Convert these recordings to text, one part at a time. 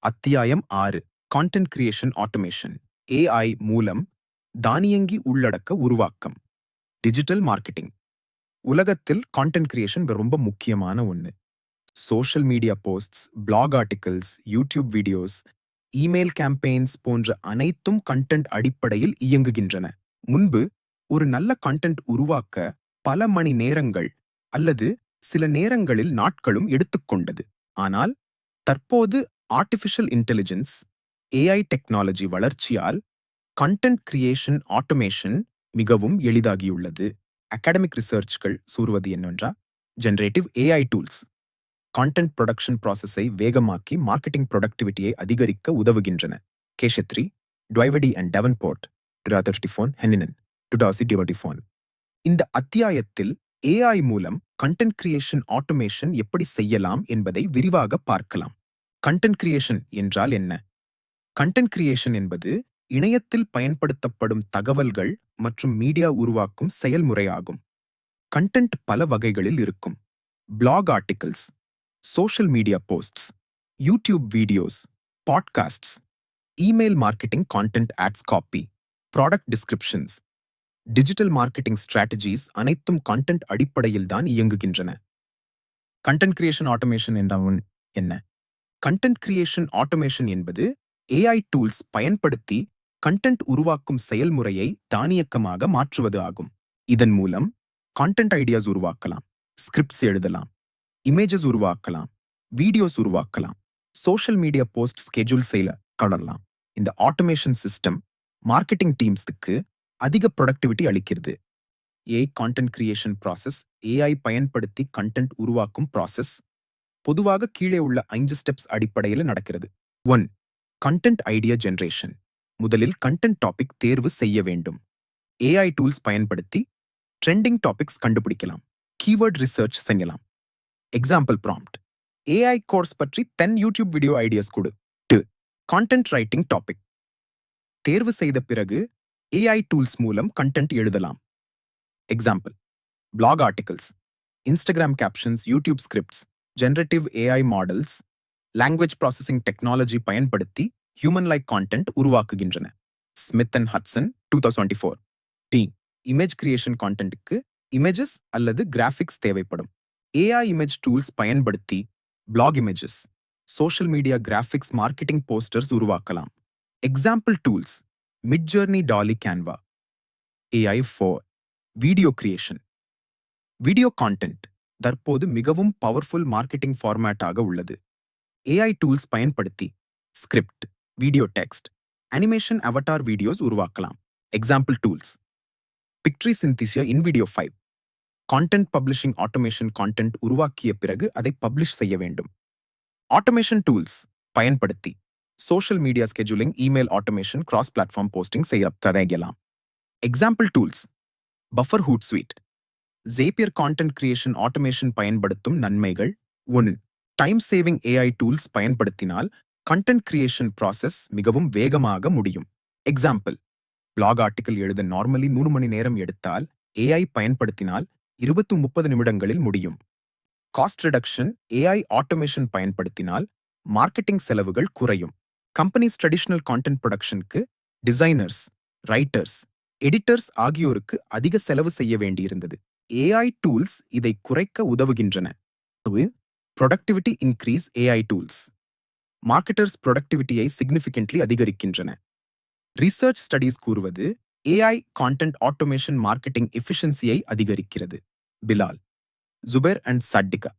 அத்தியாயம் 6 content creation automation AI மூலம் தானியங்கி உள்ளடக்க உருவாக்கம் டிஜிட்டல் மார்க்கெட்டிங். உலகத்தில் கான்டென்ட் கிரியேஷன் ரொம்ப முக்கியமான ஒன்று. Social media posts, blog articles, YouTube videos, email campaigns போன்ற அனைத்தும் கண்டென்ட் அடிப்படையில் இயங்குகின்றன. முன்பு ஒரு நல்ல கண்டென்ட் உருவாக்க பல மணி நேரங்கள் அல்லது சில நேரங்களில் நாட்களும் எடுத்துக்கொண்டது. ஆனால் தற்போது ஆர்டிஃபிஷியல் இன்டெலிஜென்ஸ் ஏஐ டெக்னாலஜி வளர்ச்சியால் கண்டென்ட் கிரியேஷன் ஆட்டோமேஷன் மிகவும் எளிதாகியுள்ளது. அகாடமிக் ரிசர்ச்கள் கூறுவது என்னவென்றால், generative AI tools content production ப்ராசஸை வேகமாக்கி மார்க்கெட்டிங் ப்ரொடக்டிவிட்டியை அதிகரிக்க உதவுகின்றன. கேஷத்ரி, ட்வைவடி அண்ட் டெவன்போர்ட், 2034, ஹெனினன், 2024. இந்த அத்தியாயத்தில் ஏஐ மூலம் கண்டென்ட் கிரியேஷன் ஆட்டோமேஷன் எப்படி செய்யலாம் என்பதை விரிவாக பார்க்கலாம். கண்டென்ட் கிரியேஷன் என்றால் என்ன? கண்டென்ட் கிரியேஷன் என்பது இணையத்தில் பயன்படுத்தப்படும் தகவல்கள் மற்றும் மீடியா உருவாக்கும் செயல்முறையாகும். கண்டென்ட் பல வகைகளில் இருக்கும். Blog articles, social media posts, YouTube videos, podcasts, email marketing content ads copy, product descriptions, digital marketing strategies அனைத்தும் கண்டென்ட் அடிப்படையில் தான் இயங்குகின்றன. கண்டென்ட் கிரியேஷன் ஆட்டோமேஷன் என்றால் என்ன? கண்டென்ட் கிரியேஷன் ஆட்டோமேஷன் என்பது ஏஐ டூல்ஸ் பயன்படுத்தி கண்டென்ட் உருவாக்கும் செயல்முறையை தானியக்கமாக மாற்றுவது ஆகும். இதன் மூலம் கான்டென்ட் ஐடியாஸ் உருவாக்கலாம், ஸ்கிரிப்ட்ஸ் எழுதலாம், இமேஜஸ் உருவாக்கலாம், வீடியோஸ் உருவாக்கலாம், சோஷியல் மீடியா போஸ்ட் ஸ்கெட்யூல் செய்ய கடலாம். இந்த ஆட்டோமேஷன் சிஸ்டம் மார்க்கெட்டிங் டீம்ஸுக்கு அதிக ப்ரொடக்டிவிட்டி அளிக்கிறது. கான்டென்ட் கிரியேஷன் ப்ராசஸ் ஏஐ பயன்படுத்தி கண்டென்ட் உருவாக்கும் ப்ராசஸ் பொதுவாக கீழே உள்ள 5 ஸ்டெப்ஸ் அடிப்படையில் நடக்கிறது. 1. Content idea generation. முதலில் கண்டென்ட் டாபிக் தேர்வு செய்ய வேண்டும். ஏஐ டூல்ஸ் பயன்படுத்தி ட்ரெண்டிங் டாபிக்ஸ் கண்டுபிடிக்கலாம். கீவேர்ட் ரிசர்ச் செய்யலாம். எக்ஸாம்பிள் ப்ராம்ப்ட்: ஏஐ கோர்ஸ் பற்றி 10 யூடியூப் வீடியோ ஐடியாஸ் கொடு. 2. Content writing topic. தேர்வு செய்த பிறகு ஏஐ டூல்ஸ் மூலம் கண்டென்ட் எழுதலாம். Example: blog articles, Instagram captions, YouTube scripts, generative AI models, language processing technology பயன்படுத்தி ஹியூமன் லைக் கான்டென்ட் உருவாக்குகின்றன. Smith and Hudson, 2024. Image creation கான்டென்ட்டுக்கு இமேஜஸ் அல்லது கிராஃபிக்ஸ் தேவைப்படும். ஏஐ இமேஜ் டூல்ஸ் பயன்படுத்தி blog images, social media graphics, marketing posters உருவாக்கலாம். Example tools: Midjourney, Dall E, Canva. AI 4. Video creation. Video content தற்போது மிகவும் powerful marketing ஃபார்மேட்டாக உள்ளது. ஏஐ டூல்ஸ் பயன்படுத்தி script, video text, animation, avatar videos உருவாக்கலாம். Example tools: Pictory Synthesia, InVideo 5. Content publishing automation. Content உருவாக்கிய பிறகு அதை பப்ளிஷ் செய்ய வேண்டும். ஆட்டோமேஷன் டூல்ஸ் பயன்படுத்தி social media scheduling, email automation, cross platform posting செய்ய தடையலாம். Example tools: Buffer Hootsuite. Zapier content creation automation பயன்படுத்தும் நன்மைகள். 1. Time saving. ஏஐ டூல்ஸ் பயன்படுத்தினால் கண்டென்ட் கிரியேஷன் ப்ராசஸ் மிகவும் வேகமாக முடியும். எக்ஸாம்பிள்: பிளாக் ஆர்டிகல் எழுத நார்மலி 3 மணி நேரம் எடுத்தால் ஏஐ பயன்படுத்தினால் 20-30 நிமிடங்களில் முடியும். Cost reduction. ஏஐ ஆட்டோமேஷன் பயன்படுத்தினால் மார்க்கெட்டிங் செலவுகள் குறையும். கம்பெனிஸ் ட்ரெடிஷனல் கான்டென்ட் ப்ரொடக்ஷனுக்கு டிசைனர்ஸ், ரைட்டர்ஸ், எடிட்டர்ஸ் ஆகியோருக்கு அதிக செலவு செய்ய வேண்டியிருந்தது. ஏஐ டூல்ஸ் இதை குறைக்க உதவுகின்றன. Productivity increase. AI tools marketers ப்ரொடக்டிவிட்டியை சிக்னிஃபிகன்ட்லி அதிகரிக்கின்றன. ரிசர்ச் ஸ்டடீஸ் கூறுவது ஏஐ கான்டென்ட் ஆட்டோமேஷன் மார்க்கெட்டிங் எஃபிஷியன்சியை அதிகரிக்கிறது. பிலால், ஜுபேர் அண்ட் சட்டிகா,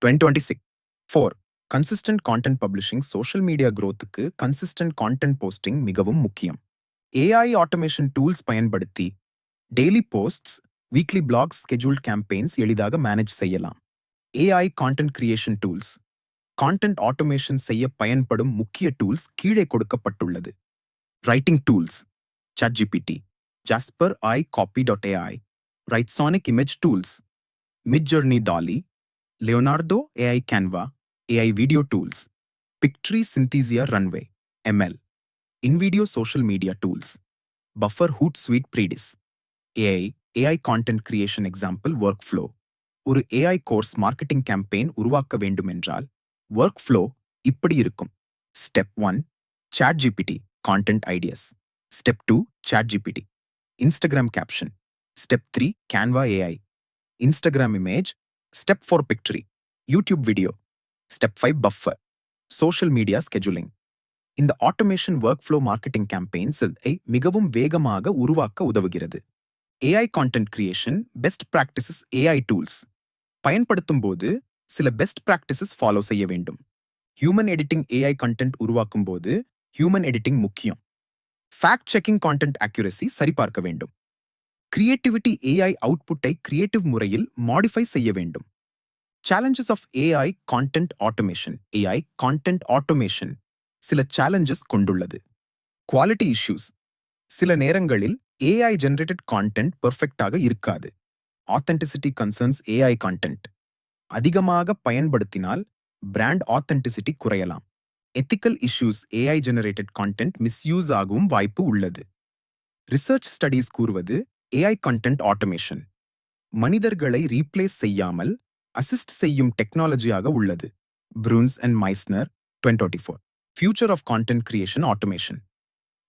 2026. 4. Consistent content publishing. Social media growthக்கு கன்சிஸ்டன்ட் கான்டென்ட் போஸ்டிங் மிகவும் முக்கியம். ஏஐ ஆட்டோமேஷன் டூல்ஸ் பயன்படுத்தி daily posts, weekly blogs, scheduled campaigns எளிதாக மேனேஜ் செய்யலாம். AI content creation tools. Content automation செய்ய பயன்படும் முக்கிய டூல்ஸ் கீழே கொடுக்கப்பட்டுள்ளது. Writing tools: ChatGPT, Jasper, iCopy.ai, Writesonic Image Tools, Midjourney, DALL-E, Leonardo, AI Canva, AI Video Tools, Pictree Synthesia, Runway, ML, InVideo Social Media Tools, Buffer Hootsuite, Predis. AI content creation. Example: work flow. ஒரு AI course marketing campaign உருவாக்க வேண்டும் என்றால் work flow இப்படி இருக்கும். Step 1 ChatGPT Content Ideas. Step 2 ChatGPT Instagram Caption. Step 3 Canva AI Instagram Image. Step 4 Pictory YouTube Video. Step 5 Buffer Social Media Scheduling. இந்த automation work flow marketing campaigns மிகவும் வேகமாக உருவாக்க உதவுகிறது. AI content creation best practices AI tools பயன்படுத்தும் போது சில best practices follow செய்ய வேண்டும். ஹியூமன் எடிட்டிங் AI கண்டென்ட் உருவாக்கும் போது ஹியூமன் எடிட்டிங் முக்கியம். ஃபேக்ட் செக்கிங் கான்டென்ட் அக்யூரசி சரிபார்க்க வேண்டும். கிரியேட்டிவிட்டி AI அவுட்புட்டை கிரியேட்டிவ் முறையில் மாடிஃபை செய்ய வேண்டும். Challenges of AI content automation. AI content automation சில சேலஞ்சஸ் கொண்டுள்ளது. Quality issues. சில நேரங்களில் AI ஜெனரேட்டட் கான்டென்ட் பெர்ஃபெக்டாக இருக்காது. ஆத்தென்டிசிட்டி கன்சர்ன்ஸ் AI கான்டென்ட் அதிகமாக பயன்படுத்தினால் பிராண்ட் ஆத்தென்டிசிட்டி குறையலாம். Ethical issues. AI generated content misuse ஆகவும் வாய்ப்பு உள்ளது. ரிசர்ச் ஸ்டடீஸ் கூறுவது AI கான்டென்ட் ஆட்டோமேஷன் மனிதர்களை ரீப்ளேஸ் செய்யாமல் அசிஸ்ட் செய்யும் டெக்னாலஜியாக உள்ளது. Bruns and Meissner 2024. Future of content creation automation.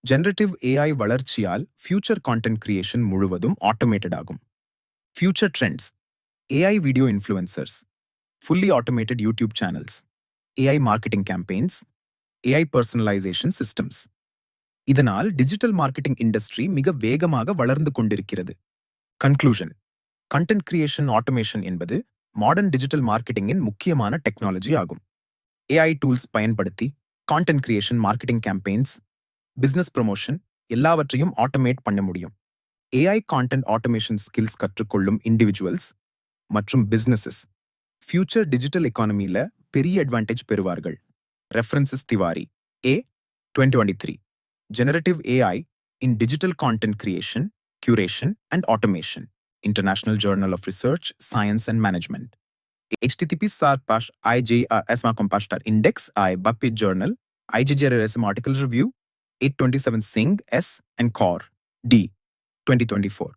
Generative AI வளர்ச்சியால் ஃபியூச்சர் கான்டென்ட் கிரியேஷன் முழுவதும் ஆட்டோமேட்டட் ஆகும். Future trends. AI video influencers, fully automated YouTube channels, AI marketing campaigns, AI personalization systems. இதனால் digital marketing industry மிக வேகமாக வளர்ந்து கொண்டிருக்கிறது. Conclusion. Content creation automation என்பது modern digital மார்க்கெட்டிங்கின் முக்கியமான டெக்னாலஜி ஆகும். AI டூல்ஸ் பயன்படுத்தி content creation, marketing campaigns, business promotion எல்லாவற்றையும் ஆட்டோமேட் பண்ண முடியும். AI கான்டென்ட் ஆட்டோமேஷன் ஸ்கில்ஸ் கற்றுக்கொள்ளும் இண்டிவிஜுவல்ஸ் மற்றும் பிசினஸஸ் ஃபியூச்சர் டிஜிட்டல் எக்கானமியில பெரிய அட்வான்டேஜ் பெறுவார்கள். References Tiwari A 2023. Generative AI in Digital Content Creation, Curation and Automation. International Journal of Research, Science and Management. http://ijsma index I Bapid Journal, IJJRSM Article Review, 827 Singh S and Kaur D 2024.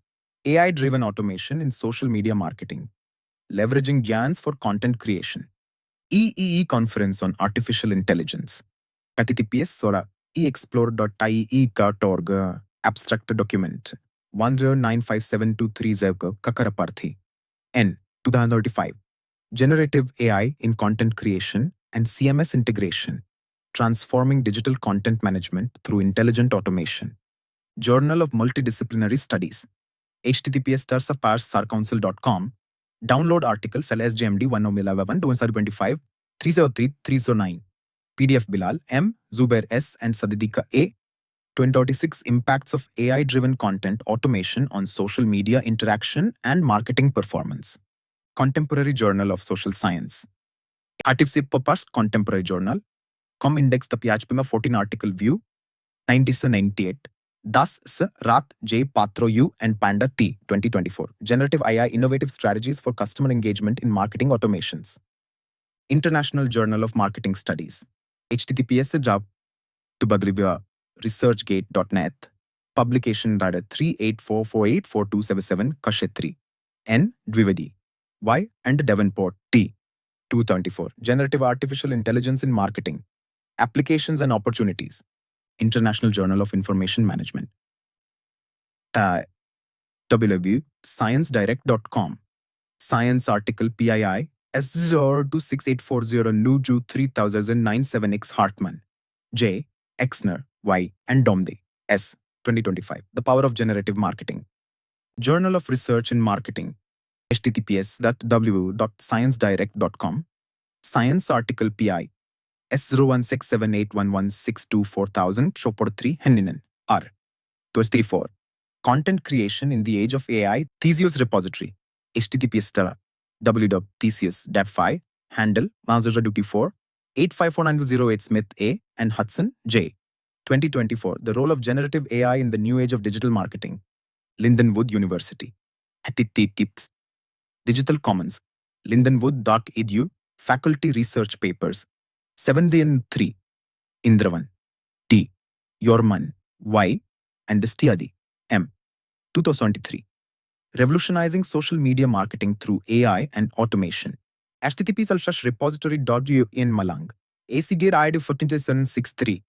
AI-driven automation in social media marketing. Leveraging GANs for content creation. EEE Conference on Artificial Intelligence. https://explore.iee.org. Abstract document 1095723 Kakaraparthi. N 2035. Generative AI in Content Creation and CMS Integration. Transforming Digital Content Management through Intelligent Automation. Journal of Multidisciplinary Studies. https://sarcouncil.com. Download articles LSJMD 1011 2025 303 309. PDF Bilal M, Zubair S and Sadidika A. 2026 Impacts of AI-driven content automation on social media interaction and marketing performance. Contemporary Journal of Social Science. Artificial Purpose Contemporary Journal. Com Index the PHPMA 14 article view 90-98. Das S. Rat J. Patro U and Panda T 2024. Generative AI Innovative Strategies for Customer Engagement in Marketing Automations. International Journal of Marketing Studies. https://researchgate.net. Publication data 3844844277 Kashetri. N. Dwivedi. Y. and Davenport T 234. Generative Artificial Intelligence in Marketing. Applications and Opportunities. International Journal of Information Management. www.sciencedirect.com. Science article PII S0268440 Nuju 3009-7X Hartman J. Exner Y. and Domde S. 2025. The Power of Generative Marketing. Journal of Research in Marketing. https://www.sciencedirect.com. Science article PI S0167811624,000 Chopod 3 Henninen R. 24. Content Creation in the Age of AI Theseus Repository. https://www.theseus.dev5 handle Mazura24 8549008 Smith A and Hudson J. 2024. The Role of Generative AI in the New Age of Digital Marketing. Lindenwood University. https Digital Commons. Lindenwood.edu. Faculty Research Papers. 7-3. Indravan T. Yorman Y. and Distiadi M. 2023. Revolutionizing Social Media Marketing through AI and Automation. https://repository.u in Malang. ACDR ஆயிடு 14763